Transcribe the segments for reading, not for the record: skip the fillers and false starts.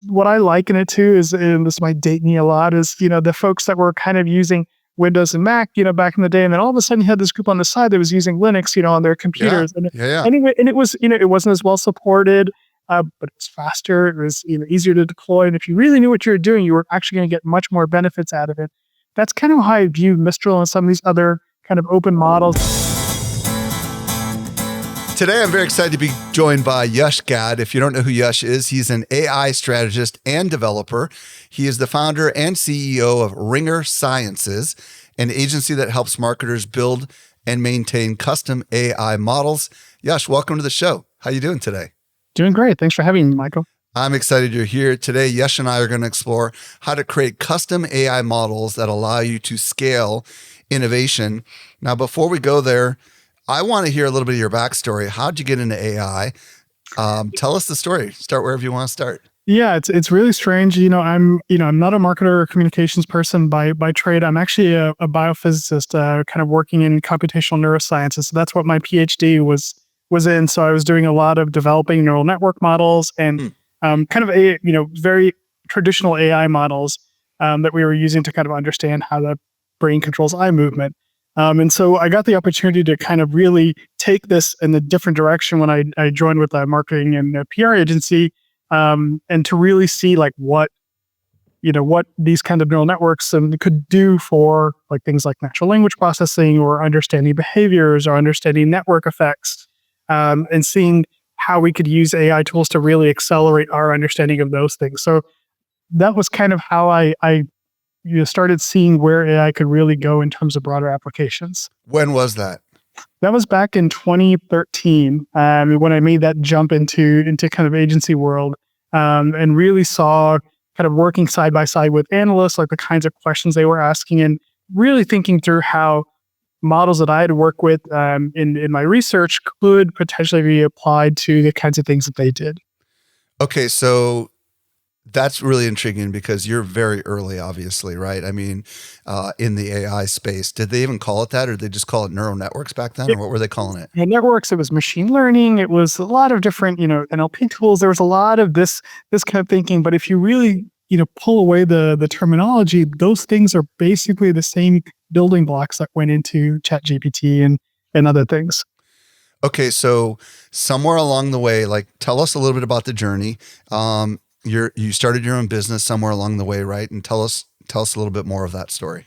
what I liken it to is, and this might date me a lot, is, the folks that were kind of using Windows and Mac, back in the day. And then all of a sudden you had this group on the side that was using Linux, on their computers. Yeah. And it was, it wasn't as well supported, but it was faster. It was, easier to deploy. And if you really knew what you were doing, you were actually going to get much more benefits out of it. That's kind of how I view Mistral and some of these other kind of open models. Today, I'm very excited to be joined by Yash Gad. If you don't know who Yash is, he's an AI strategist and developer. He is the founder and CEO of Ringer Sciences, an agency that helps marketers build and maintain custom AI models. Yash, welcome to the show. How you doing today? Doing great. Thanks for having me, Michael. I'm excited you're here. Today, Yash and I are going to explore how to create custom AI models that allow you to scale innovation. Now, before we go there, I want to hear a little bit of your backstory. How'd you get into AI? Tell us the story. Start wherever you want to start. Yeah, it's really strange. I'm not a marketer or communications person by trade. I'm actually a biophysicist, kind of working in computational neurosciences. So that's what my PhD was in. So I was doing a lot of developing neural network models and kind of very traditional AI models that we were using to kind of understand how the brain controls eye movement. And so I got the opportunity to kind of really take this in a different direction when I joined with a marketing and a PR agency, and to really see like what these kind of neural networks could do for like things like natural language processing or understanding behaviors or understanding network effects, and seeing how we could use AI tools to really accelerate our understanding of those things. So that was kind of how I started seeing where AI could really go in terms of broader applications. When was that? That was back in 2013, when I made that jump into kind of agency world, and really saw kind of working side by side with analysts, like the kinds of questions they were asking, and really thinking through how models that I had worked with in my research could potentially be applied to the kinds of things that they did. Okay, so that's really intriguing because you're very early, obviously, right? I mean, in the AI space. Did they even call it that, or did they just call it neural networks back then, or what were they calling it? Networks, it was machine learning. It was a lot of different, NLP tools. There was a lot of this kind of thinking. But if you really, pull away the terminology, those things are basically the same building blocks that went into ChatGPT and other things. Okay, so somewhere along the way, like, tell us a little bit about the journey. You started your own business somewhere along the way, right? And tell us a little bit more of that story.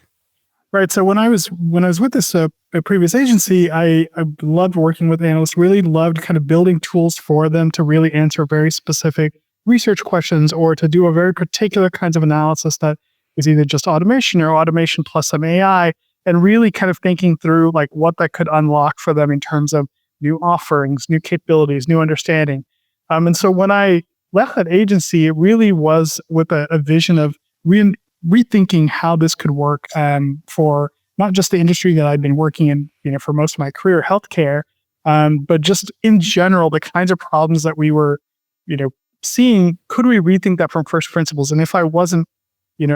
Right. So when I was with this previous agency, I loved working with analysts. Really loved kind of building tools for them to really answer very specific research questions or to do a very particular kinds of analysis that is either just automation or automation plus some AI, and really kind of thinking through like what that could unlock for them in terms of new offerings, new capabilities, new understanding. And so when I left that agency, it really was with a vision of rethinking how this could work for not just the industry that I've been working in, for most of my career, healthcare, but just in general, the kinds of problems that we were, seeing. Could we rethink that from first principles? And if I wasn't,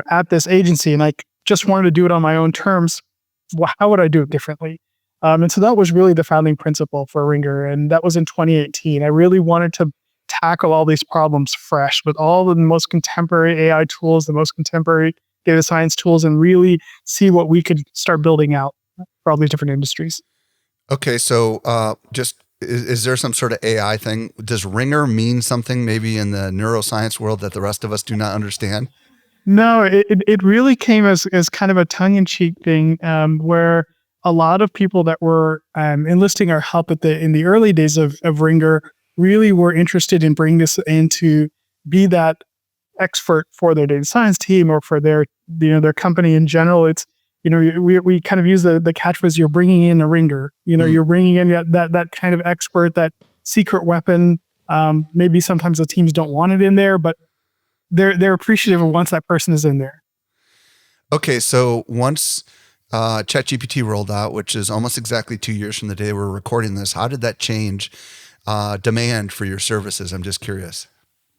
at this agency and I just wanted to do it on my own terms, well, how would I do it differently? And so that was really the founding principle for Ringer, and that was in 2018. I really wanted to tackle all these problems fresh with all the most contemporary AI tools, the most contemporary data science tools, and really see what we could start building out for all these different industries. Okay, so is there some sort of AI thing? Does Ringer mean something maybe in the neuroscience world that the rest of us do not understand? No, it really came as kind of a tongue-in-cheek thing, where a lot of people that were enlisting our help in the early days of Ringer really were interested in bringing this in to be that expert for their data science team or for their company in general. It's, we kind of use the catchphrase, you're bringing in a ringer, you're bringing in that kind of expert, that secret weapon. Maybe sometimes the teams don't want it in there, but they're appreciative of once that person is in there. Okay, so once ChatGPT rolled out, which is almost exactly 2 years from the day we're recording this, how did that change demand for your services? I'm just curious.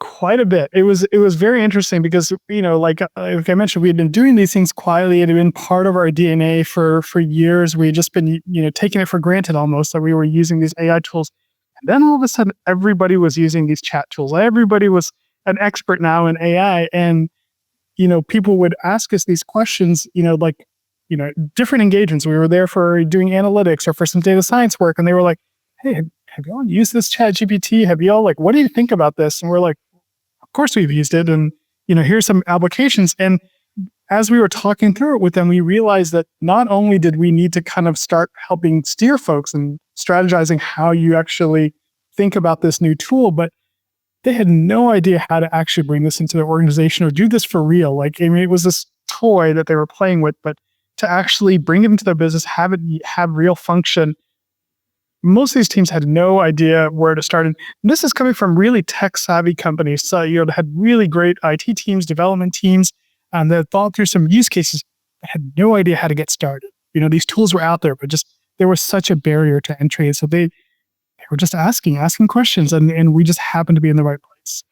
Quite a bit. It was very interesting because, like I mentioned, we had been doing these things quietly. It had been part of our DNA for years. We had just been, taking it for granted almost that we were using these AI tools. And then all of a sudden, everybody was using these chat tools. Everybody was, an expert now in AI. And, people would ask us these questions, like, different engagements. We were there for doing analytics or for some data science work. And they were like, hey, have you all used this ChatGPT? Have you all what do you think about this? And we're like, of course we've used it. And, here's some applications. And as we were talking through it with them, we realized that not only did we need to kind of start helping steer folks and strategizing how you actually think about this new tool, but they had no idea how to actually bring this into their organization or do this for real. It was this toy that they were playing with, but to actually bring it into their business, have it have real function, most of these teams had no idea where to start. And this is coming from really tech-savvy companies. So, they had really great IT teams, development teams, and they had thought through some use cases, but had no idea how to get started. These tools were out there, but just there was such a barrier to entry. So they were just asking questions, and we just happened to be in the right place.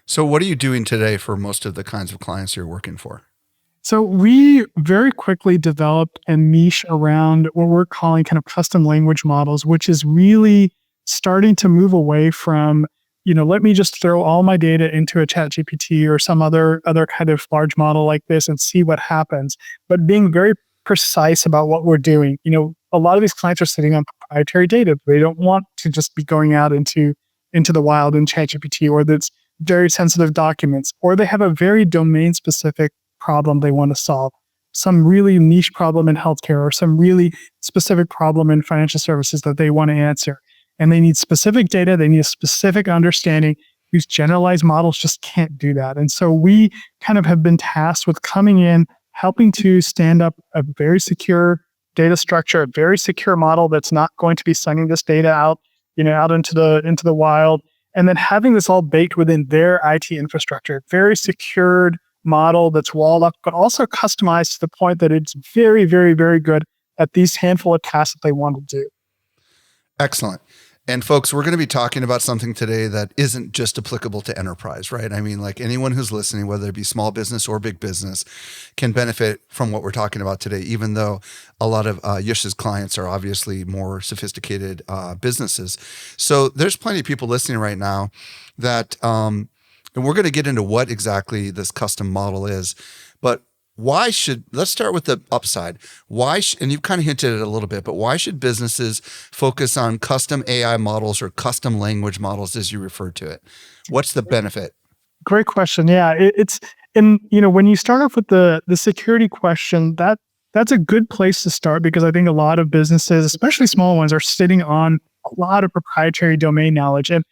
So what are you doing today for most of the kinds of clients you're working for? So we very quickly developed a niche around what we're calling kind of custom language models, which is really starting to move away from, let me just throw all my data into a ChatGPT or some other kind of large model like this and see what happens, but being very precise about what we're doing. A lot of these clients are sitting on proprietary data. They don't want to just be going out into the wild in ChatGPT, or that's very sensitive documents, or they have a very domain specific problem they want to solve, some really niche problem in healthcare or some really specific problem in financial services that they want to answer. And they need specific data, they need a specific understanding. These generalized models just can't do that. And so we kind of have been tasked with coming in, helping to stand up a very secure data structure, a very secure model that's not going to be sending this data out into the wild, and then having this all baked within their IT infrastructure, very secured model that's walled up, but also customized to the point that it's very, very, very good at these handful of tasks that they want to do. Excellent. And folks, we're going to be talking about something today that isn't just applicable to enterprise, right? I mean, like anyone who's listening, whether it be small business or big business, can benefit from what we're talking about today, even though a lot of Yash's clients are obviously more sophisticated businesses. So there's plenty of people listening right now that, and we're going to get into what exactly this custom model is, but let's start with the upside. And you've kind of hinted at it a little bit, but why should businesses focus on custom AI models or custom language models, as you referred to it? What's the benefit? Great question. Yeah, when you start off with the security question, that's a good place to start, because I think a lot of businesses, especially small ones, are sitting on a lot of proprietary domain knowledge, and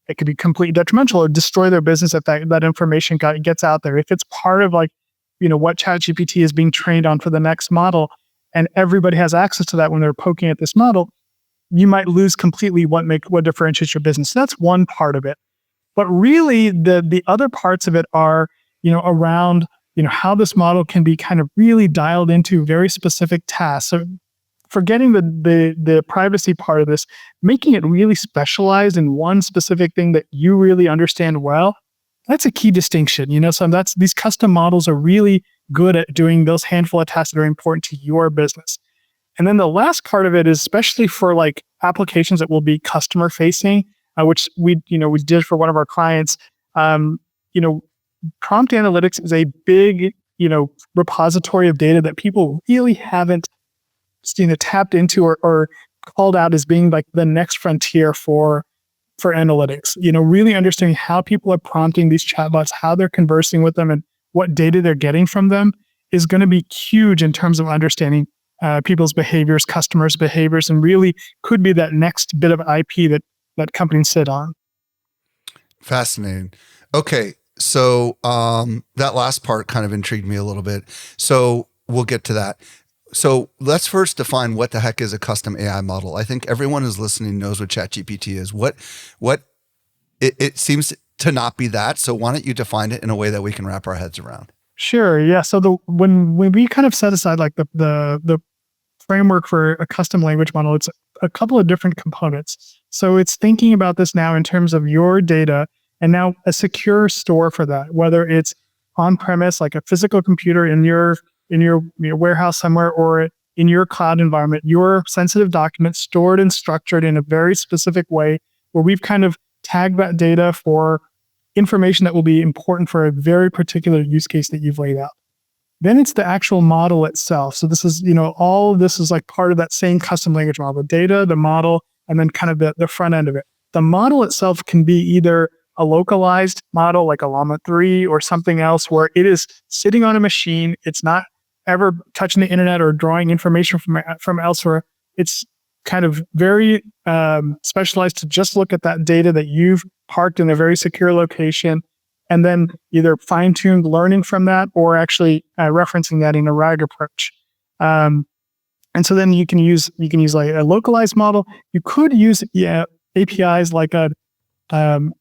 it could be completely detrimental or destroy their business if that information gets out there. If it's part of what ChatGPT is being trained on for the next model, and everybody has access to that when they're poking at this model, you might lose completely what differentiates your business. So that's one part of it. But really, the other parts of it are, around, how this model can be kind of really dialed into very specific tasks. So forgetting the privacy part of this, making it really specialized in one specific thing that you really understand well, that's a key distinction. So these custom models are really good at doing those handful of tasks that are important to your business. And then the last part of it is especially for applications that will be customer facing, which we did for one of our clients. Prompt analytics is a big, repository of data that people really haven't tapped into or called out as being the next frontier for analytics. Really understanding how people are prompting these chatbots, how they're conversing with them, and what data they're getting from them is going to be huge in terms of understanding people's behaviors, customers' behaviors, and really could be that next bit of IP that companies sit on. Fascinating. Okay, so that last part kind of intrigued me a little bit. So we'll get to that. So let's first define what the heck is a custom AI model. I think everyone who's listening knows what ChatGPT is. It seems to not be that. So why don't you define it in a way that we can wrap our heads around? Sure. Yeah. So when we kind of set aside the framework for a custom language model, it's a couple of different components. So it's thinking about this now in terms of your data, and now a secure store for that, whether it's on premise, like a physical computer in your warehouse somewhere, or in your cloud environment, your sensitive documents stored and structured in a very specific way, where we've kind of tagged that data for information that will be important for a very particular use case that you've laid out. Then it's the actual model itself. So this is, all of this is like part of that same custom language model, the data, the model, and then kind of the front end of it. The model itself can be either a localized model like a Llama 3 or something else where it is sitting on a machine. It's not ever touching the internet or drawing information from elsewhere. It's kind of very specialized to just look at that data that you've parked in a very secure location, and then either fine-tuned learning from that or actually referencing that in a RAG approach. And so then you can use like a localized model. You could use APIs like even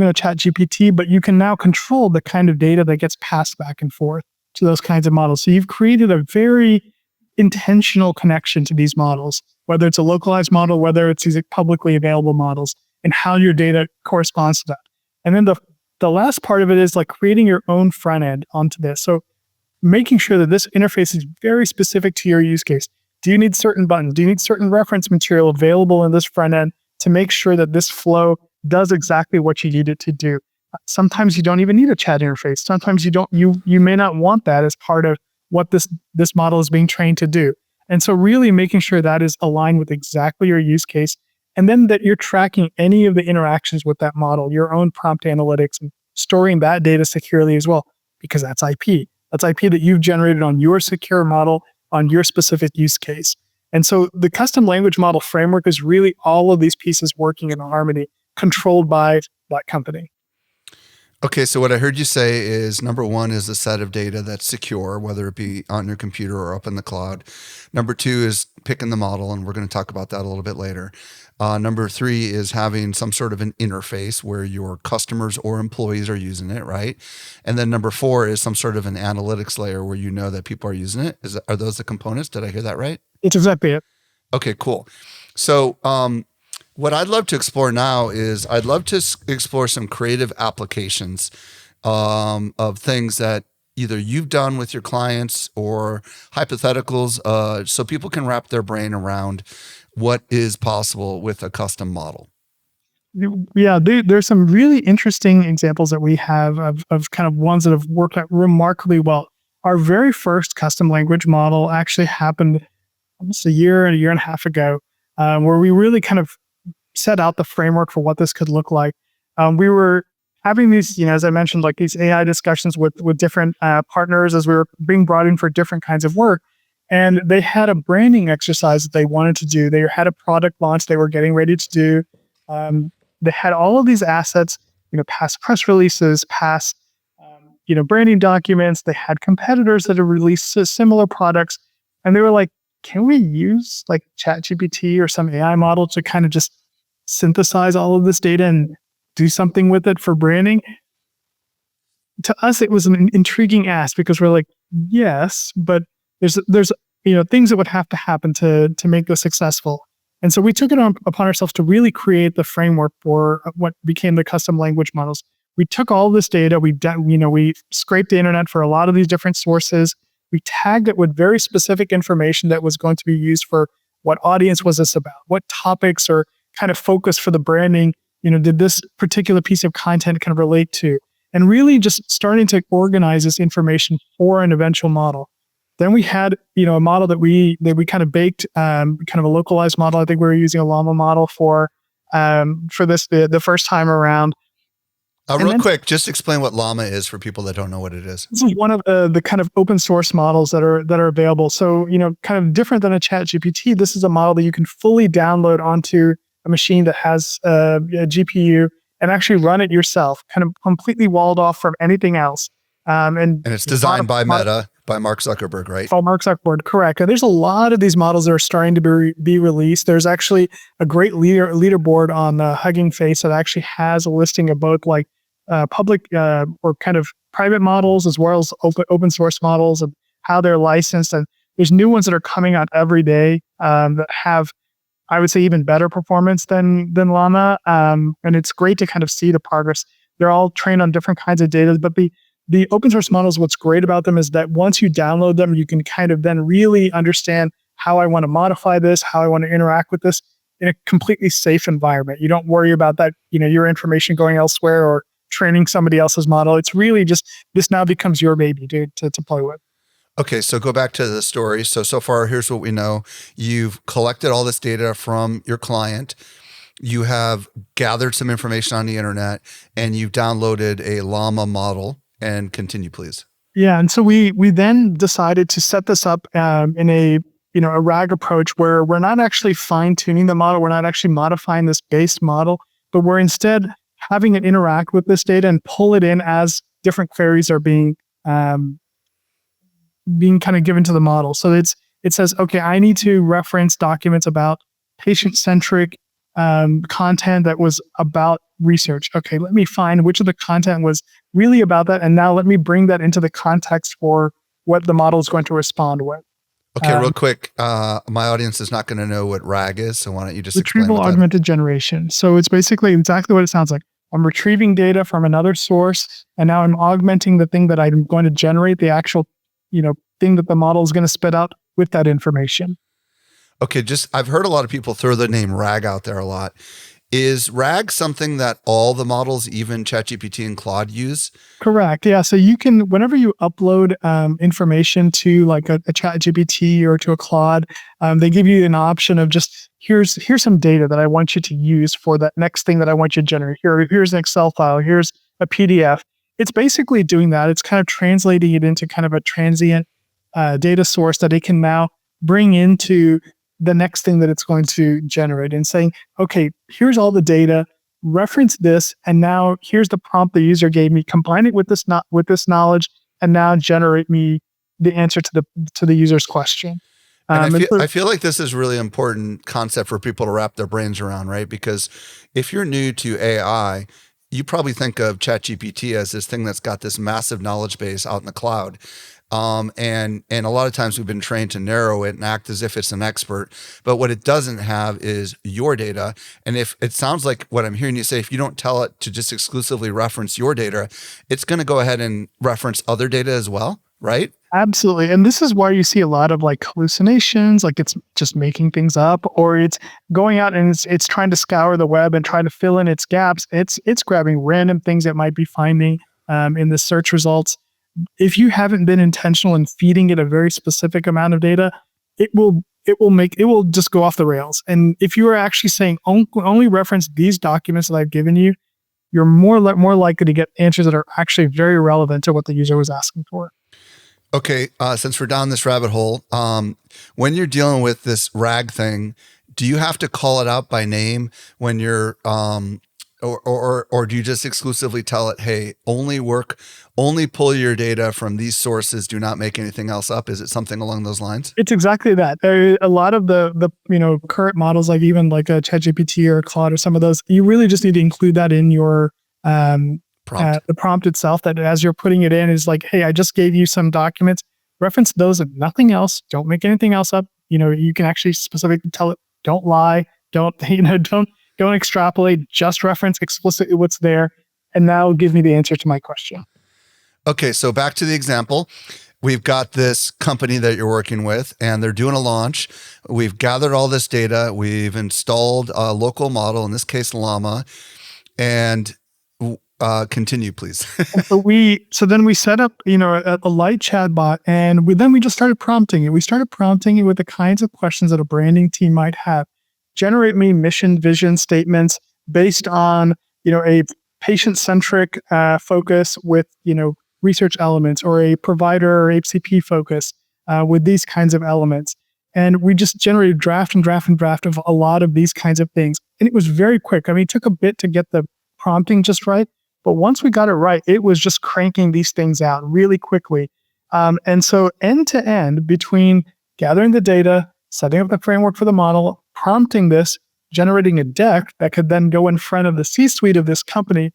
a ChatGPT, but you can now control the kind of data that gets passed back and forth to those kinds of models. So you've created a very intentional connection to these models, whether it's a localized model, whether it's these publicly available models, and how your data corresponds to that. And then the last part of it is like creating your own front end onto this. So making sure that this interface is very specific to your use case. Do you need certain buttons? Do you need certain reference material available in this front end to make sure that this flow does exactly what you need it to do? Sometimes you don't even need a chat interface. Sometimes you may not want that as part of what this model is being trained to do. And so really making sure that is aligned with exactly your use case, and then that you're tracking any of the interactions with that model, your own prompt analytics, and storing that data securely as well, because that's IP. That's IP that you've generated on your secure model, on your specific use case. And so the custom language model framework is really all of these pieces working in harmony, controlled by that company. Okay, so what I heard you say is number one is a set of data that's secure, whether it be on your computer or up in the cloud. Number two is picking the model, and we're going to talk about that a little bit later. Number three is having some sort of an interface where your customers or employees are using it, right? And then number four is some sort of an analytics layer where you know that people are using it. Are those the components? Did I hear that right? It's exactly it. Okay, cool. So what I'd love to explore now is I'd love to explore some creative applications of things that either you've done with your clients or hypotheticals, so people can wrap their brain around what is possible with a custom model. Yeah, there's some really interesting examples that we have of kind of ones that have worked out remarkably well. Our very first custom language model actually happened almost a year and a half ago, where we really kind of set out the framework for what this could look like. We were having these, as I mentioned, like these AI discussions with different partners as we were being brought in for different kinds of work. And they had a branding exercise that they wanted to do. They had a product launch they were getting ready to do. They had all of these assets, past press releases, past, branding documents. They had competitors that had released similar products. And they were like, can we use like ChatGPT or some AI model to kind of just synthesize all of this data and do something with it for branding? To us, it was an intriguing ask because we're like, yes, but there's things that would have to happen to make this successful. And so we took it upon ourselves to really create the framework for what became the custom language models. We took all this data, we scraped the internet for a lot of these different sources. We tagged it with very specific information that was going to be used for what audience was this about, what topics or kind of focus for the branding, did this particular piece of content kind of relate to, and really just starting to organize this information for an eventual model. Then we had, a model that we kind of baked, kind of a localized model. I think we were using a Llama model for this the first time around. Real quick, just explain what Llama is for people that don't know what it is. This is one of the kind of open source models that are available. So, kind of different than a ChatGPT, this is a model that you can fully download onto a machine that has a GPU and actually run it yourself, kind of completely walled off from anything else. And it's designed by Meta, by Mark Zuckerberg, right? Oh, Mark Zuckerberg, correct. And there's a lot of these models that are starting to be released. There's actually a great leaderboard on Hugging Face that actually has a listing of both like public or kind of private models as well as open source models and how they're licensed. And there's new ones that are coming out every day that have, I would say, even better performance than Llama. And it's great to kind of see the progress. They're all trained on different kinds of data, but the open source models, what's great about them is that once you download them, you can kind of then really understand how I want to modify this, how I want to interact with this in a completely safe environment. You don't worry about that, your information going elsewhere or training somebody else's model. It's really just, this now becomes your baby to play with. Okay, so go back to the story. So far, here's what we know. You've collected all this data from your client. You have gathered some information on the internet, and you've downloaded a Llama model. And continue, please. Yeah, and so we then decided to set this up in a RAG approach where we're not actually fine tuning the model. We're not actually modifying this base model, but we're instead having it interact with this data and pull it in as different queries are being kind of given to the model. So it says, okay, I need to reference documents about patient-centric content that was about research. Okay, let me find which of the content was really about that, and now let me bring that into the context for what the model is going to respond with. Okay, real quick, my audience is not going to know what RAG is, so why don't you just explain Retrieval augmented generation. So it's basically exactly what it sounds like. I'm retrieving data from another source, and now I'm augmenting the thing that I'm going to generate, the actual, thing that the model is going to spit out with that information. Okay, I've heard a lot of people throw the name RAG out there a lot. Is RAG something that all the models, even ChatGPT and Claude, use? Correct. Yeah. So you can, whenever you upload information to like a ChatGPT or to a Claude, they give you an option of just, here's some data that I want you to use for that next thing that I want you to generate. Here's an Excel file. Here's a PDF. It's basically doing that. It's kind of translating it into kind of a transient data source that it can now bring into the next thing that it's going to generate and saying, okay, here's all the data, reference this, and now here's the prompt the user gave me, combine it with this knowledge, and now generate me the answer to the user's question. And I feel like this is a really important concept for people to wrap their brains around, right? Because if you're new to AI, you probably think of ChatGPT as this thing that's got this massive knowledge base out in the cloud. And a lot of times we've been trained to narrow it and act as if it's an expert, but what it doesn't have is your data. And if it sounds like what I'm hearing you say, if you don't tell it to just exclusively reference your data, it's going to go ahead and reference other data as well, right? Absolutely. And this is why you see a lot of like hallucinations, like it's just making things up, or it's going out and it's trying to scour the web and trying to fill in its gaps. It's grabbing random things it might be finding in the search results. If you haven't been intentional in feeding it a very specific amount of data, it will just go off the rails. And if you are actually saying only reference these documents that I've given you, you're more likely to get answers that are actually very relevant to what the user was asking for. Okay, since we're down this rabbit hole, when you're dealing with this RAG thing, do you have to call it out by name when you're or do you just exclusively tell it, hey, only pull your data from these sources, do not make anything else up? Is it something along those lines? It's exactly that. A lot of the current models, like even like a ChatGPT or Claude or some of those, you really just need to include that in your prompt. The prompt itself, that as you're putting it in is like, hey, I just gave you some documents, reference those and nothing else. Don't make anything else up. You can actually specifically tell it, don't lie, don't extrapolate, just reference explicitly what's there, and now give me the answer to my question. Okay, so back to the example. We've got this company that you're working with, and they're doing a launch. We've gathered all this data. We've installed a local model, in this case, Llama, and continue, please. So then we set up, a light chatbot, and we just started prompting it. We started prompting it with the kinds of questions that a branding team might have. Generate me mission, vision statements based on, a patient-centric focus with, research elements, or a provider or HCP focus with these kinds of elements. And we just generated draft of a lot of these kinds of things. And it was very quick. I mean, it took a bit to get the prompting just right, but once we got it right, it was just cranking these things out really quickly. And so end to end, between gathering the data, setting up the framework for the model, prompting this, generating a deck that could then go in front of the C-suite of this company,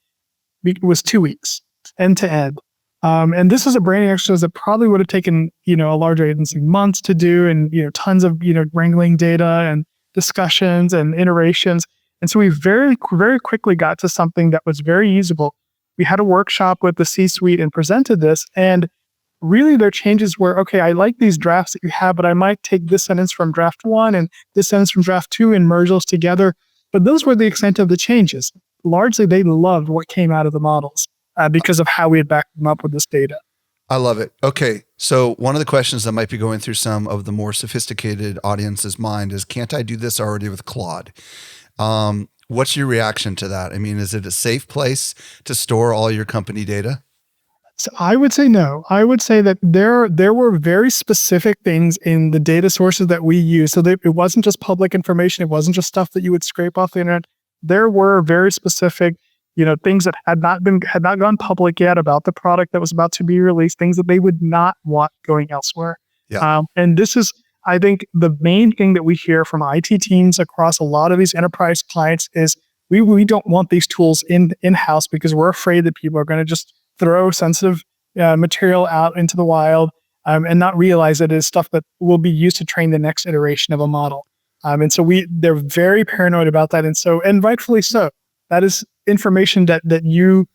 it was 2 weeks, end to end. And this is a branding exercise that probably would have taken, a larger agency months to do, and, tons of, wrangling data and discussions and iterations. And so we very, very quickly got to something that was very usable. We had a workshop with the C-suite and presented this, and really their changes were, okay, I like these drafts that you have, but I might take this sentence from draft 1 and this sentence from draft 2 and merge those together. But those were the extent of the changes. largely they loved what came out of the models because of how we had backed them up with this data. I love it. Okay. So one of the questions that might be going through some of the more sophisticated audience's mind is, can't I do this already with Claude? What's your reaction to that? I mean, is it a safe place to store all your company data? So I would say no. I would say that there were very specific things in the data sources that we use. So it wasn't just public information. It wasn't just stuff that you would scrape off the internet. There were very specific, things that had not gone public yet about the product that was about to be released. Things that they would not want going elsewhere. Yeah. And this is, I think, the main thing that we hear from IT teams across a lot of these enterprise clients is we don't want these tools in-house because we're afraid that people are going to just throw sensitive material out into the wild and not realize that it is stuff that will be used to train the next iteration of a model. And so they're very paranoid about that. And rightfully so. That is information that you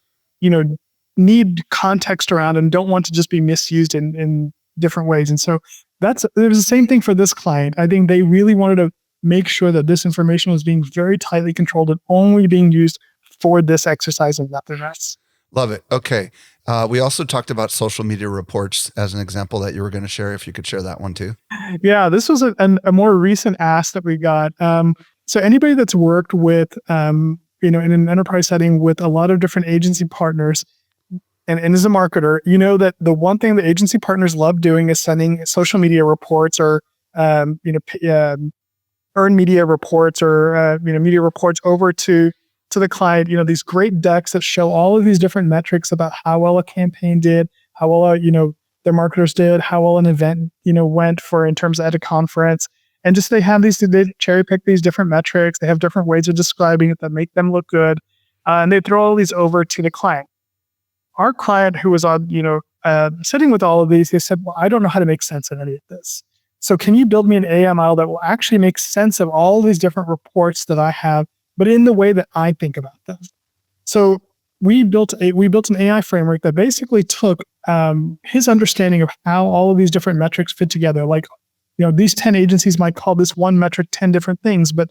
need context around and don't want to just be misused in different ways. And so it was the same thing for this client. I think they really wanted to make sure that this information was being very tightly controlled and only being used for this exercise and nothing else. Love it. Okay. We also talked about social media reports as an example that you were going to share, if you could share that one too. Yeah, this was a more recent ask that we got. So anybody that's worked with, in an enterprise setting with a lot of different agency partners and as a marketer, that the one thing the agency partners love doing is sending social media reports or, earned media reports or, media reports over to the client, these great decks that show all of these different metrics about how well a campaign did, how well, their marketers did, how well an event, went in terms of at a conference. And just they cherry pick these different metrics. They have different ways of describing it that make them look good. And they throw all these over to the client. Our client who was on, sitting with all of these, they said, well, I don't know how to make sense of any of this. So can you build me an AI model that will actually make sense of all these different reports that I have, but in the way that I think about them? So we built an AI framework that basically took his understanding of how all of these different metrics fit together. Like, these 10 agencies might call this one metric 10 different things, but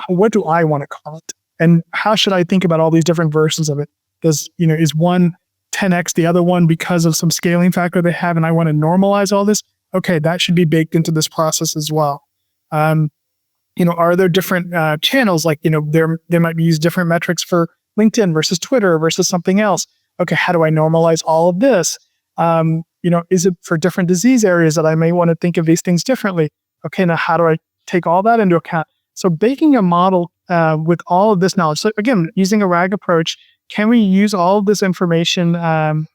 what do I want to call it? And how should I think about all these different versions of it? Is one 10x the other one because of some scaling factor they have, and I want to normalize all this? Okay, that should be baked into this process as well. Are there different channels? Like, they might be used different metrics for LinkedIn versus Twitter versus something else. Okay, how do I normalize all of this? Is it for different disease areas that I may want to think of these things differently? Okay, now how do I take all that into account? So baking a model with all of this knowledge. So again, using a RAG approach, can we use all of this information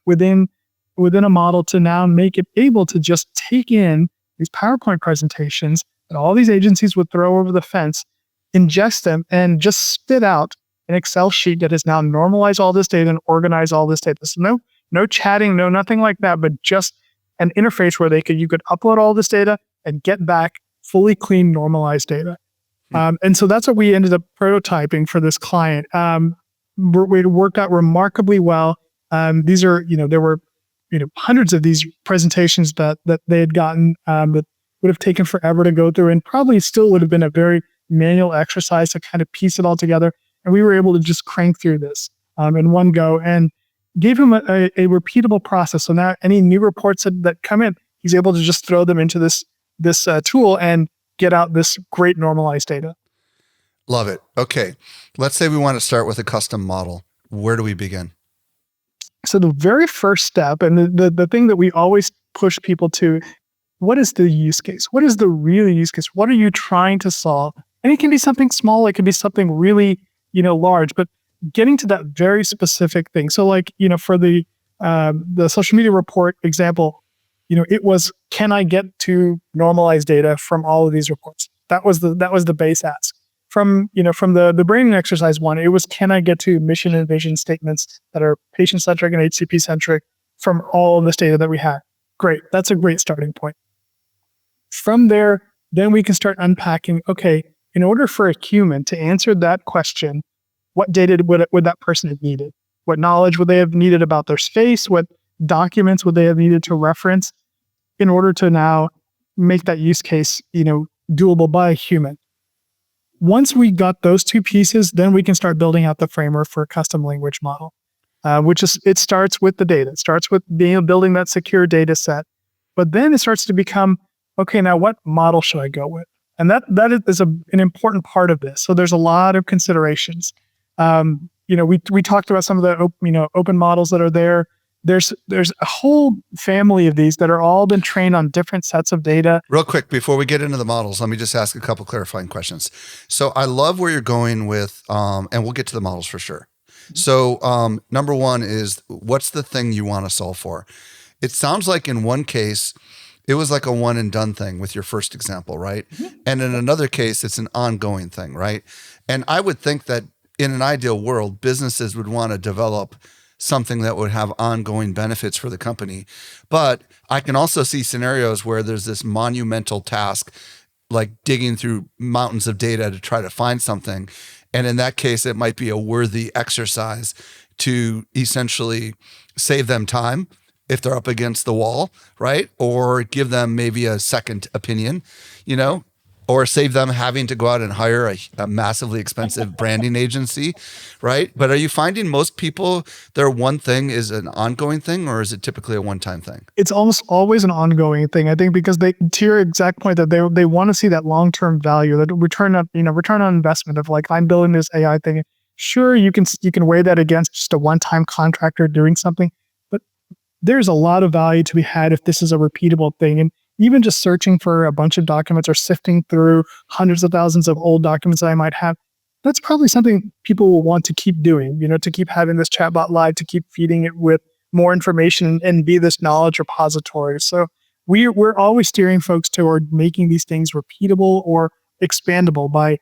within a model to now make it able to just take in these PowerPoint presentations that all these agencies would throw over the fence, ingest them, and just spit out an Excel sheet that has now normalized all this data and organized all this data. So no chatting, no nothing like that, but just an interface where you could upload all this data and get back fully clean, normalized data. And so that's what we ended up prototyping for this client. It worked out remarkably well. There were hundreds of these presentations that they had gotten that would have taken forever to go through, and probably still would have been a very manual exercise to kind of piece it all together. And we were able to just crank through this in one go and gave him a repeatable process. So now any new reports that come in, he's able to just throw them into this tool and get out this great normalized data. Love it. Okay. Let's say we want to start with a custom model. Where do we begin? So the very first step, and the thing that we always push people to, what is the use case? What is the real use case? What are you trying to solve? And it can be something small. It can be something really, large, but getting to that very specific thing. So like, for the social media report example, it was, can I get to normalize data from all of these reports? That was the base ask. From the branding exercise one, it was, can I get to mission and vision statements that are patient-centric and HCP-centric from all of this data that we have? Great. That's a great starting point. From there, then we can start unpacking, okay, in order for a human to answer that question, what data would that person have needed? What knowledge would they have needed about their space? What documents would they have needed to reference in order to now make that use case, doable by a human? Once we got those two pieces, then we can start building out the framework for a custom language model, it starts with the data. It starts with building that secure data set. But then it starts to become, okay, now what model should I go with? And that is an important part of this. So there's a lot of considerations. We talked about some of the open models that are there. There's a whole family of these that are all been trained on different sets of data. Real quick, before we get into the models, let me just ask a couple clarifying questions. So I love where you're going with, and we'll get to the models for sure. So number one is, what's the thing you want to solve for? It sounds like in one case, it was like a one and done thing with your first example, right? Mm-hmm. And in another case, it's an ongoing thing, right? And I would think that in an ideal world, businesses would want to develop something that would have ongoing benefits for the company. But I can also see scenarios where there's this monumental task, like digging through mountains of data to try to find something. And in that case, it might be a worthy exercise to essentially save them time if they're up against the wall, right? Or give them maybe a second opinion, or save them having to go out and hire a massively expensive branding agency, right? But are you finding most people, their one thing is an ongoing thing, or is it typically a one-time thing? It's almost always an ongoing thing, I think, because to your exact point, that they want to see that long-term value, that return on investment of, like, I'm building this AI thing. Sure, you can weigh that against just a one-time contractor doing something, but there's a lot of value to be had if this is a repeatable thing. And even just searching for a bunch of documents or sifting through hundreds of thousands of old documents that I might have, that's probably something people will want to keep doing, to keep having this chatbot live, to keep feeding it with more information and be this knowledge repository. So we're always steering folks toward making these things repeatable or expandable by,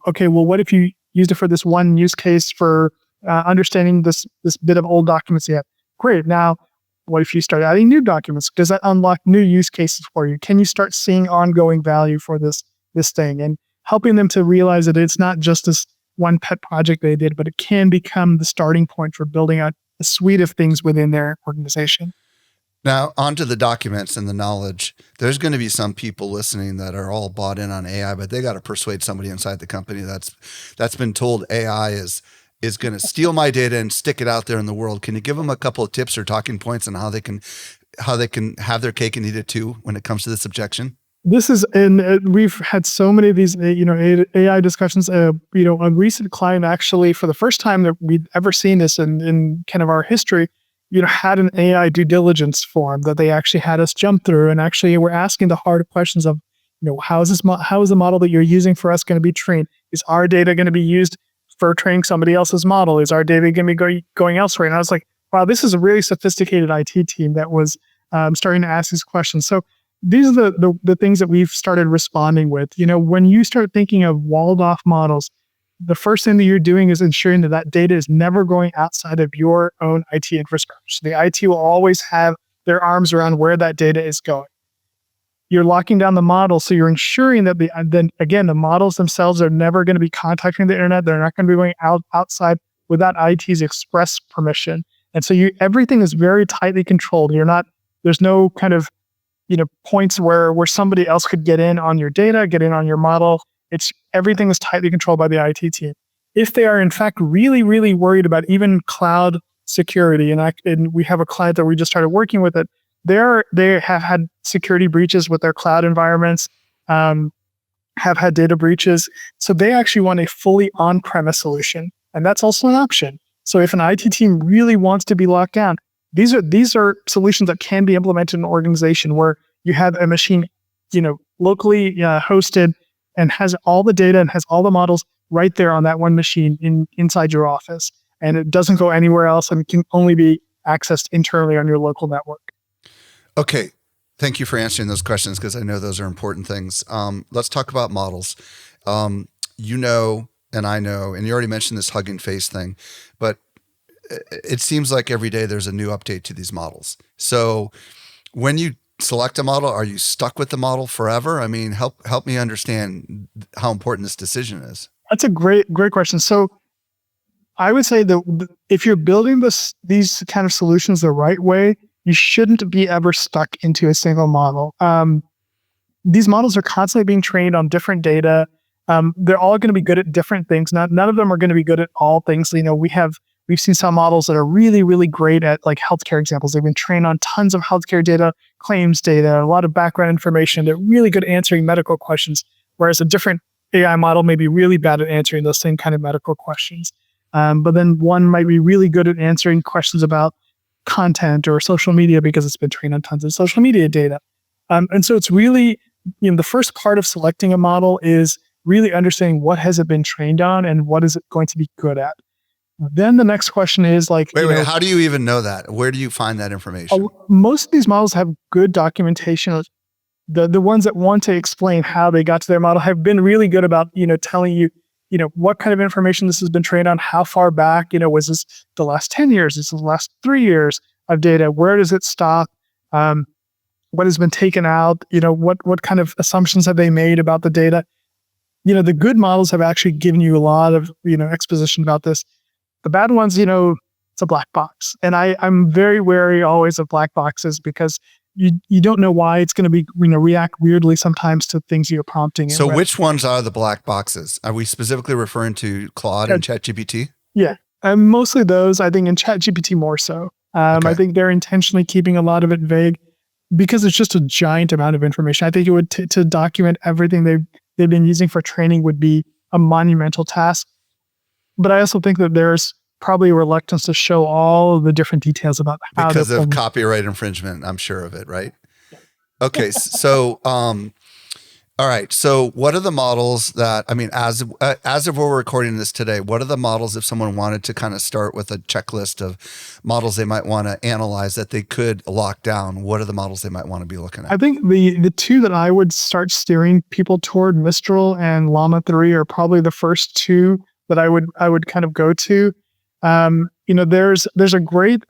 okay, well, what if you used it for this one use case for understanding this bit of old documents you have? Great. Now, what if you start adding new documents? Does that unlock new use cases for you? Can you start seeing ongoing value for this thing, and helping them to realize that it's not just this one pet project they did, but it can become the starting point for building out a suite of things within their organization? Now, onto the documents and the knowledge. There's going to be some people listening that are all bought in on AI, but they got to persuade somebody inside the company that's been told AI is going to steal my data and stick it out there in the world. Can you give them a couple of tips or talking points on how they can have their cake and eat it too when it comes to this objection? We've had so many of these, AI discussions. A recent client, actually, for the first time that we'd ever seen this in kind of our history, had an AI due diligence form that they actually had us jump through, and actually we're asking the hard questions of, how is the model that you're using for us going to be trained? Is our data going to be used for training somebody else's model? Is our data going to be going elsewhere? And I was like, wow, this is a really sophisticated IT team that was starting to ask these questions. So these are the things that we've started responding with. When you start thinking of walled off models, the first thing that you're doing is ensuring that data is never going outside of your own IT infrastructure. So the IT will always have their arms around where that data is going. You're locking down the model, so you're ensuring that the models themselves are never going to be contacting the internet. They're not going to be going outside without IT's express permission. And so everything is very tightly controlled. There's no kind of, points where somebody else could get in on your data, get in on your model. Everything is tightly controlled by the IT team. If they are in fact really, really worried about even cloud security, and we have a client that we just started working with, they have had security breaches with their cloud environments, have had data breaches. So they actually want a fully on-premise solution, and that's also an option. So if an IT team really wants to be locked down, these are solutions that can be implemented in an organization where you have a machine, locally hosted, and has all the data and has all the models right there on that one machine inside your office, and it doesn't go anywhere else, and it can only be accessed internally on your local network. Okay. Thank you for answering those questions, because I know those are important things. Let's talk about models. And I know, and you already mentioned this Hugging Face thing, but it seems like every day there's a new update to these models. So when you select a model, are you stuck with the model forever? I mean, help me understand how important this decision is. That's a great question. So I would say that if you're building these kind of solutions the right way, you shouldn't be ever stuck into a single model. These models are constantly being trained on different data. They're all going to be good at different things. None of them are going to be good at all things. We've seen some models that are really, really great at like healthcare examples. They've been trained on tons of healthcare data, claims data, a lot of background information. They're really good at answering medical questions, whereas a different AI model may be really bad at answering those same kind of medical questions. But then one might be really good at answering questions about content or social media because it's been trained on tons of social media data. And so it's really, the first part of selecting a model is really understanding what has it been trained on and what is it going to be good at. Then the next question is like, wait, how do you even know that? Where do you find that information? Most of these models have good documentation. The ones that want to explain how they got to their model have been really good about, telling you, what kind of information this has been trained on, how far back, was this the last 10 years, is this the last 3 years of data, where does it stop, what has been taken out, what kind of assumptions have they made about the data. The good models have actually given you a lot of, exposition about this. The bad ones, it's a black box. And I'm very wary always of black boxes because you don't know why it's going to be, react weirdly sometimes to things you're prompting. So which ones are the black boxes? Are we specifically referring to Claude and ChatGPT? Yeah, mostly those. I think in ChatGPT more so. Okay. I think they're intentionally keeping a lot of it vague because it's just a giant amount of information. I think it would to document everything they've been using for training would be a monumental task. But I also think that there's probably a reluctance to show all of the different details about how because of copyright infringement. I'm sure of it, right? Okay, so all right. So what are the models that, as of we're recording this today, what are the models if someone wanted to kind of start with a checklist of models they might want to analyze that they could lock down? What are the models they might want to be looking at? I think the two that I would start steering people toward, Mistral and Llama 3, are probably the first two that I would kind of go to. There's a great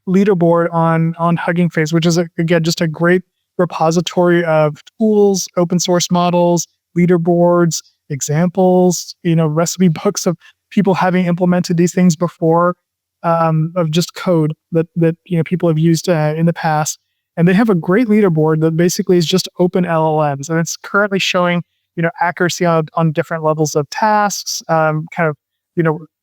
leaderboard on Hugging Face, which is again just a great repository of tools, open source models, leaderboards, examples, recipe books of people having implemented these things before, of just code that people have used in the past. And they have a great leaderboard that basically is just open LLMs, and it's currently showing accuracy on different levels of tasks,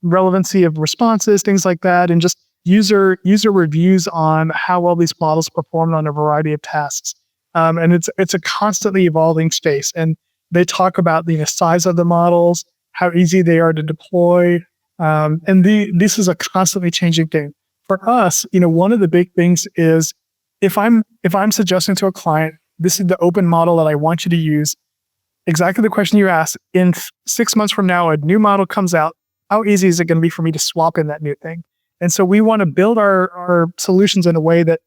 relevancy of responses, things like that, and just user reviews on how well these models performed on a variety of tasks. And it's a constantly evolving space. And they talk about the size of the models, how easy they are to deploy, and this is a constantly changing thing. For us, one of the big things is if I'm suggesting to a client, this is the open model that I want you to use. Exactly the question you asked. In 6 months from now, a new model comes out. How easy is it going to be for me to swap in that new thing? And so we want to build our solutions in a way that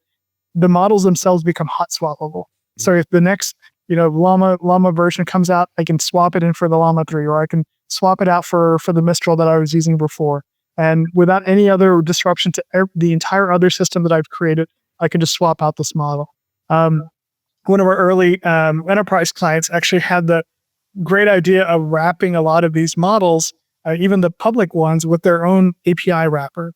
the models themselves become hot swappable. So if the next, Llama version comes out, I can swap it in for the Llama 3, or I can swap it out for the Mistral that I was using before. And without any other disruption to the entire other system that I've created, I can just swap out this model. One of our early enterprise clients actually had the great idea of wrapping a lot of these models, even the public ones, with their own API wrapper,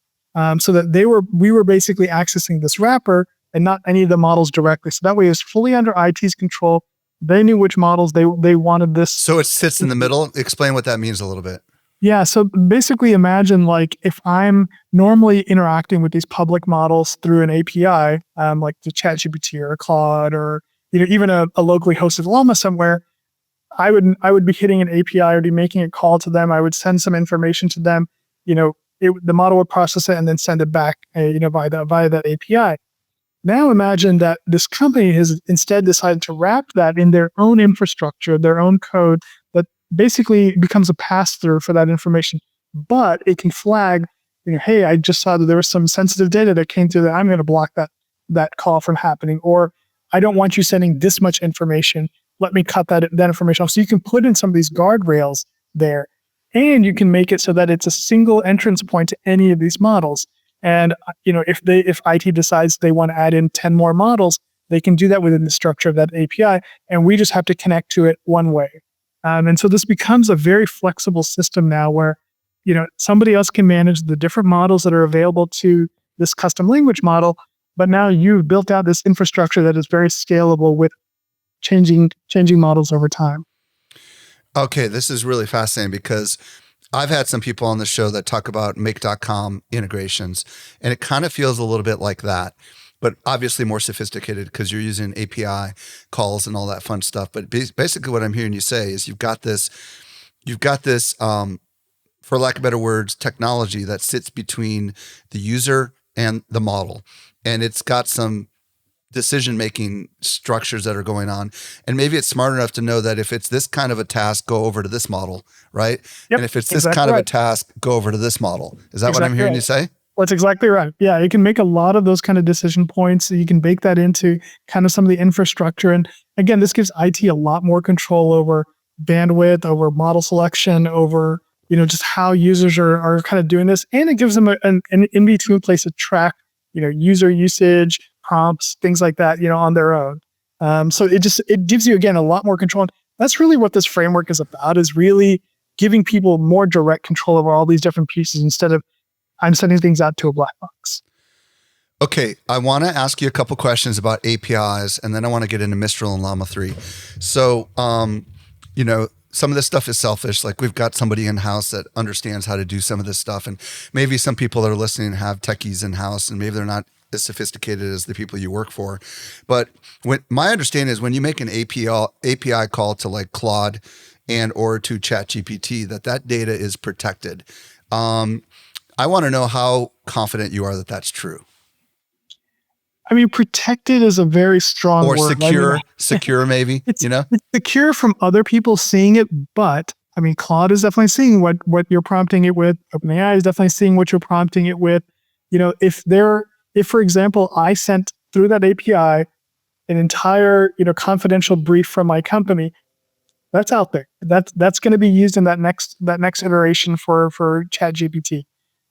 so that we were basically accessing this wrapper and not any of the models directly. So that way it was fully under IT's control. They knew which models they wanted this. So it sits in the middle. Explain what that means a little bit. Yeah. So basically imagine like if I'm normally interacting with these public models through an API, like the ChatGPT or a Claude or even a locally hosted Llama somewhere, I would be hitting an API, I would be making a call to them. I would send some information to them. The model would process it and then send it back, via that API. Now imagine that this company has instead decided to wrap that in their own infrastructure, their own code that basically becomes a pass-through for that information. But it can flag, hey, I just saw that there was some sensitive data that came through that. I'm going to block that call from happening. Or I don't want you sending this much information. Let me cut that information off. So you can put in some of these guardrails there. And you can make it so that it's a single entrance point to any of these models. And if IT decides they want to add in 10 more models, they can do that within the structure of that API, and we just have to connect to it one way. And so this becomes a very flexible system now, where somebody else can manage the different models that are available to this custom language model, but now you've built out this infrastructure that is very scalable with changing models over time. Okay, this is really fascinating because I've had some people on the show that talk about make.com integrations, and it kind of feels a little bit like that, but obviously more sophisticated because you're using API calls and all that fun stuff. But basically what I'm hearing you say is you've got this, for lack of better words, technology that sits between the user and the model. And it's got some decision-making structures that are going on. And maybe it's smart enough to know that if it's this kind of a task, go over to this model, right? Yep, And if it's this exactly kind of a right. task, go over to this model. Is that what I'm Exactly hearing right. you say? Well, that's exactly right. Yeah, you can make a lot of those kind of decision points. You can bake that into kind of some of the infrastructure. And again, this gives IT a lot more control over bandwidth, over model selection, over just how users are kind of doing this. And it gives them an in-between place to track user usage, prompts, things like that, on their own. So it gives you, again, a lot more control. And that's really what this framework is about, is really giving people more direct control over all these different pieces instead of I'm sending things out to a black box. Okay, I want to ask you a couple questions about APIs, and then I want to get into Mistral and Llama 3. So, some of this stuff is selfish. Like we've got somebody in-house that understands how to do some of this stuff, and maybe some people that are listening have techies in-house, and maybe they're not as sophisticated as the people you work for. But my understanding is when you make an API call to like Claude and or to ChatGPT, that data is protected. I want to know how confident you are that that's true. I mean, protected is a very strong Or word. secure maybe, it's secure from other people seeing it, but I mean, Claude is definitely seeing what you're prompting it with. OpenAI is definitely seeing what you're prompting it with. If for example, I sent through that API an entire, confidential brief from my company, that's out there. That's going to be used in that next iteration for ChatGPT.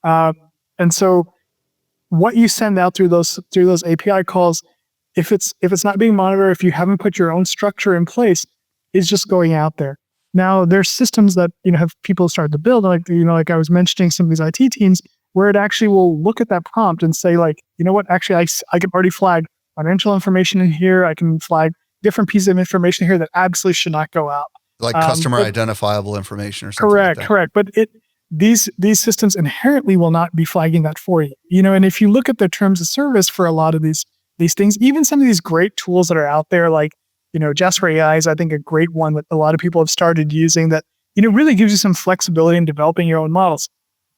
And so what you send out through those API calls, if it's not being monitored, if you haven't put your own structure in place, is just going out there. Now there's systems that have people started to build, like I was mentioning, some of these IT teams, where it actually will look at that prompt and say, like, you know what, actually I can already flag financial information in here. I can flag different pieces of information here that absolutely should not go out. Like customer identifiable information or something Correct, like that. correct. But these systems inherently will not be flagging that for you. And if you look at the terms of service for a lot of these things, even some of these great tools that are out there, like Jasper AI is, I think, a great one that a lot of people have started using that really gives you some flexibility in developing your own models.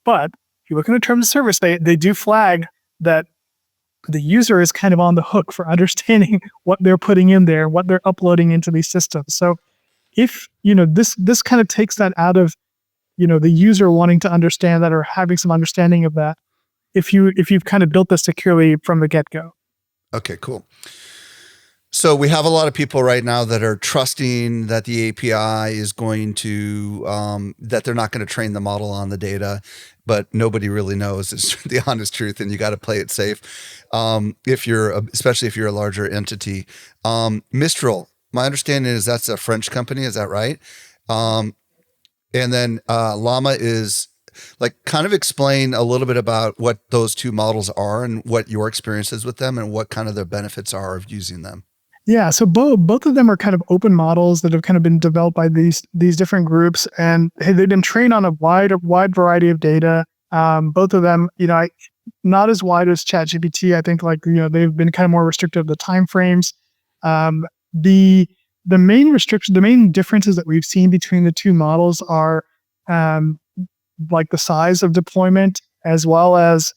But if you look in the terms of service, they do flag that the user is kind of on the hook for understanding what they're putting in there, what they're uploading into these systems. So if this kind of takes that out of the user wanting to understand that or having some understanding of that, if you've kind of built this securely from the get-go. Okay, cool. So we have a lot of people right now that are trusting that the API is going to, that they're not going to train the model on the data, but nobody really knows. It's the honest truth, and you got to play it safe. Especially if you're a larger entity. Mistral, my understanding is that's a French company. Is that right? And then Llama is kind of explain a little bit about what those two models are and what your experience is with them and what kind of the benefits are of using them. Yeah, so both of them are kind of open models that have kind of been developed by these different groups, and they've been trained on a wide variety of data. Both of them, not as wide as ChatGPT. I think they've been kind of more restrictive to timeframes. The main differences that we've seen between the two models are like the size of deployment, as well as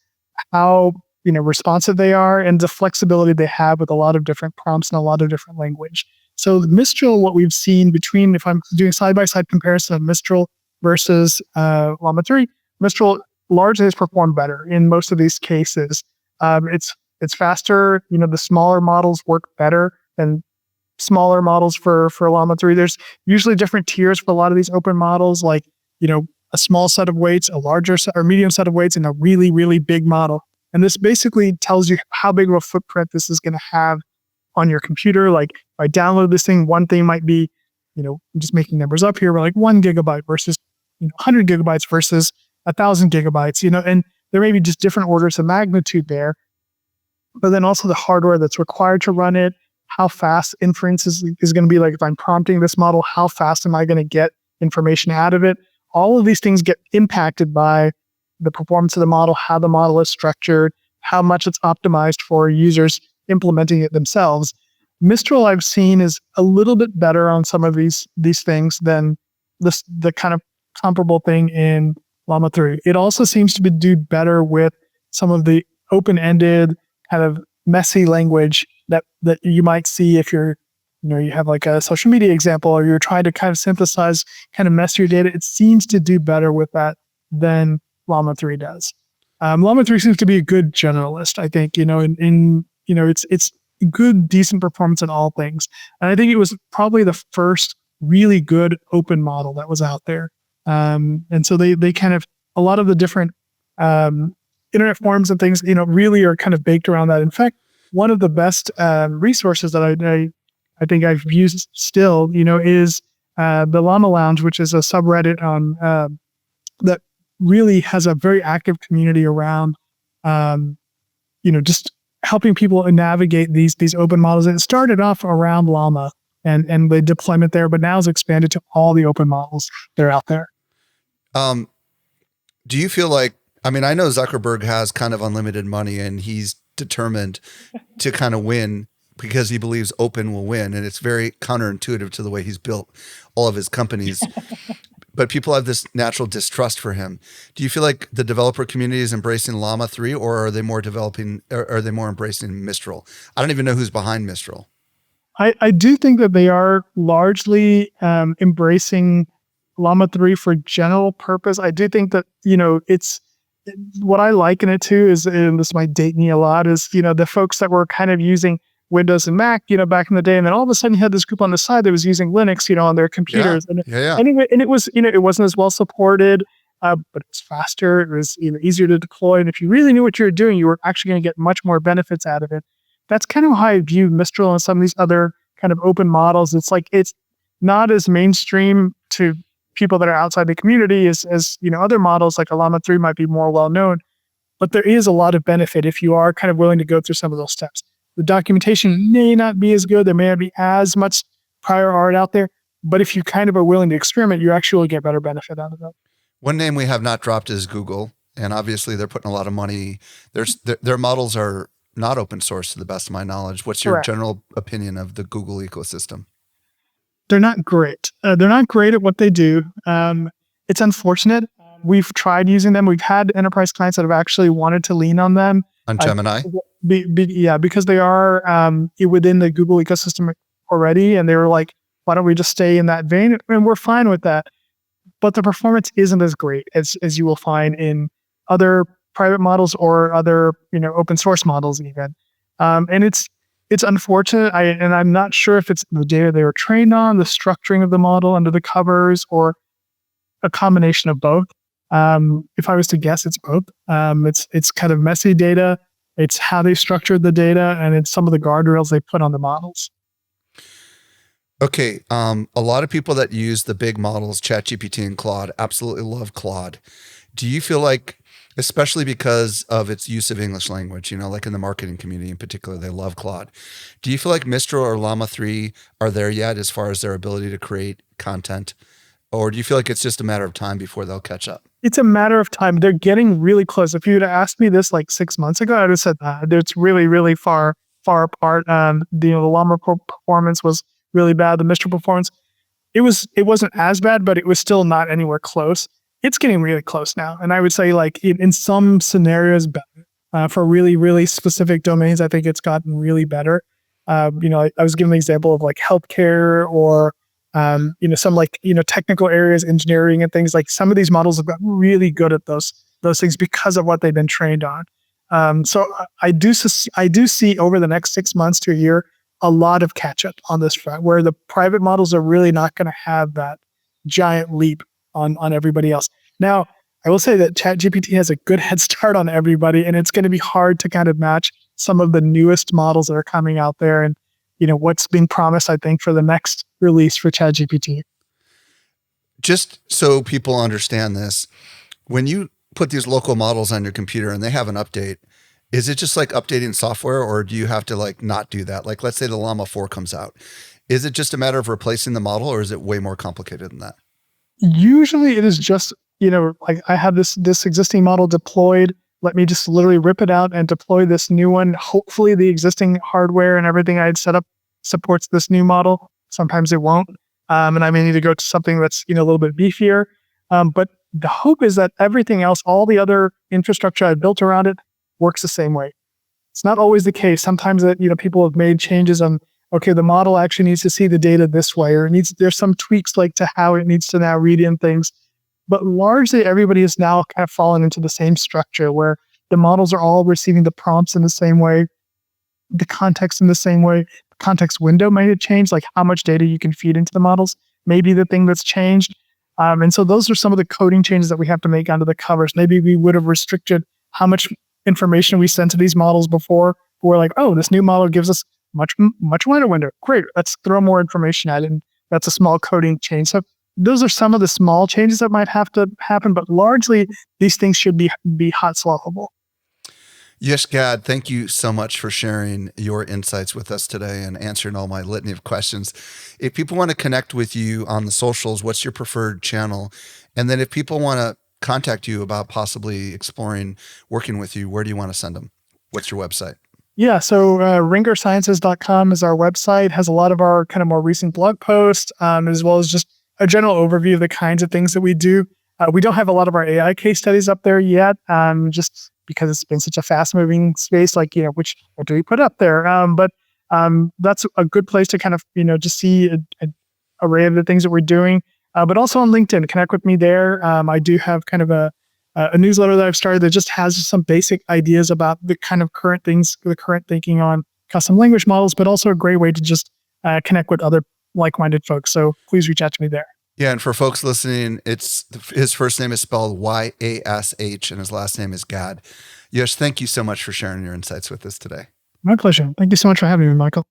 how responsive they are, and the flexibility they have with a lot of different prompts and a lot of different language. So Mistral, what we've seen between, if I'm doing side-by-side comparison of Mistral versus Llama 3, Mistral largely has performed better in most of these cases. It's faster. The smaller models work better than smaller models for Llama 3. There's usually different tiers for a lot of these open models, like a small set of weights, a larger or medium set of weights, and a really, really big model. And this basically tells you how big of a footprint this is going to have on your computer. Like if I download this thing, one thing might be, I'm just making numbers up here, but like 1 gigabyte versus 100 gigabytes versus 1,000 gigabytes, and there may be just different orders of magnitude there. But then also the hardware that's required to run it, how fast inference is going to be. Like if I'm prompting this model, how fast am I going to get information out of it. All of these things get impacted by the performance of the model, how the model is structured, how much it's optimized for users implementing it themselves. Mistral I've seen is a little bit better on some of these things than the kind of comparable thing in Llama 3. It also seems to do better with some of the open-ended kind of messy language that you might see if you're, you have like a social media example, or you're trying to kind of synthesize kind of messier data. It seems to do better with that than Llama 3 does. Llama 3 seems to be a good generalist, I think, it's good, decent performance in all things. And I think it was probably the first really good open model that was out there. And so they kind of, a lot of the different internet forums and things, really are kind of baked around that. In fact, one of the best resources that I think I've used still, is the Llama Lounge, which is a subreddit on that really has a very active community around, just helping people navigate these open models. And it started off around Llama and the deployment there, but now it's expanded to all the open models that are out there. Do you feel like, I know Zuckerberg has kind of unlimited money and he's determined to kind of win because he believes open will win. And it's very counterintuitive to the way he's built all of his companies. But people have this natural distrust for him. Do you feel like the developer community is embracing Llama 3, or are they more embracing Mistral? I don't even know who's behind Mistral. I do think that they are largely embracing Llama 3 for general purpose. I do think that, it's what I liken it to is, and this might date me a lot, is, the folks that were kind of using Windows and Mac, back in the day. And then all of a sudden you had this group on the side that was using Linux, on their computers. Yeah. And it was, it wasn't as well supported, but it was faster. It was, easier to deploy. And if you really knew what you were doing, you were actually going to get much more benefits out of it. That's kind of how I view Mistral and some of these other kind of open models. It's like, it's not as mainstream to people that are outside the community as other models like a Llama 3 might be more well known, but there is a lot of benefit if you are kind of willing to go through some of those steps. The documentation may not be as good. There may not be as much prior art out there, but if you kind of are willing to experiment, you actually will get better benefit out of it. One name we have not dropped is Google. And obviously they're putting a lot of money. Their models are not open source to the best of my knowledge. What's your general opinion of the Google ecosystem? They're not great. They're not great at what they do. It's unfortunate. We've tried using them. We've had enterprise clients that have actually wanted to lean on them. On Gemini? Because they are within the Google ecosystem already. And they were like, why don't we just stay in that vein? And we're fine with that. But the performance isn't as great as you will find in other private models or other, open source models even. And it's unfortunate. I'm not sure if it's the data they were trained on, the structuring of the model under the covers, or a combination of both. If I was to guess, it's both. It's kind of messy data. It's how they structured the data, and it's some of the guardrails they put on the models. Okay. A lot of people that use the big models, ChatGPT and Claude, absolutely love Claude. Do you feel like, especially because of its use of English language, like in the marketing community in particular, they love Claude. Do you feel like Mistral or Llama 3 are there yet as far as their ability to create content? Or do you feel like it's just a matter of time before they'll catch up? It's a matter of time. They're getting really close. If you had asked me this like 6 months ago, I would have said that. It's really, really far apart. The Llama performance was really bad. The Mistral performance, it wasn't as bad, but it was still not anywhere close. It's getting really close now. And I would say like in some scenarios better. For really, really specific domains, I think it's gotten really better. I was given the example of like healthcare or some like, technical areas, engineering and things. Like some of these models have gotten really good at those things because of what they've been trained on. So I do see over the next 6 months to a year, a lot of catch up on this front where the private models are really not going to have that giant leap on everybody else. Now, I will say that ChatGPT has a good head start on everybody, and it's going to be hard to kind of match some of the newest models that are coming out there and, what's being promised, I think, for the next release for ChatGPT. Just so people understand this, when you put these local models on your computer and they have an update, is it just like updating software, or do you have to like not do that? Like, let's say the Llama 4 comes out. Is it just a matter of replacing the model, or is it way more complicated than that? Usually it is just, like I have this existing model deployed. Let me just literally rip it out and deploy this new one. Hopefully the existing hardware and everything I had set up supports this new model. Sometimes it won't. And I may need to go to something that's, a little bit beefier. But the hope is that everything else, all the other infrastructure I built around it, works the same way. It's not always the case. Sometimes that, people have made changes on, okay, the model actually needs to see the data this way, or there's some tweaks like to how it needs to now read in things. But largely everybody has now kind of fallen into the same structure where the models are all receiving the prompts in the same way, the context in the same way. The context window might have changed, like how much data you can feed into the models, maybe the thing that's changed. And so those are some of the coding changes that we have to make onto the covers. Maybe we would have restricted how much information we sent to these models before. We're like, oh, this new model gives us much wider window. Great, let's throw more information at it. And that's a small coding change. So those are some of the small changes that might have to happen, but largely these things should be hot swappable. Yash Gad, thank you so much for sharing your insights with us today and answering all my litany of questions. If people want to connect with you on the socials, what's your preferred channel? And then if people want to contact you about possibly exploring working with you, where do you want to send them? What's your website? Yeah, so ringersciences.com is our website, has a lot of our kind of more recent blog posts, as well as just a general overview of the kinds of things that we do. We don't have a lot of our AI case studies up there yet, just because it's been such a fast-moving space, like, what do we put up there? But that's a good place to kind of, just see an array of the things that we're doing. But also on LinkedIn, connect with me there. I do have kind of a newsletter that I've started that just has some basic ideas about the kind of current things, the current thinking on custom language models, but also a great way to just connect with other like-minded folks. So please reach out to me there. Yeah, and for folks listening, his first name is spelled Yash, and his last name is Gad. Yash, thank you so much for sharing your insights with us today. My pleasure. Thank you so much for having me, Michael.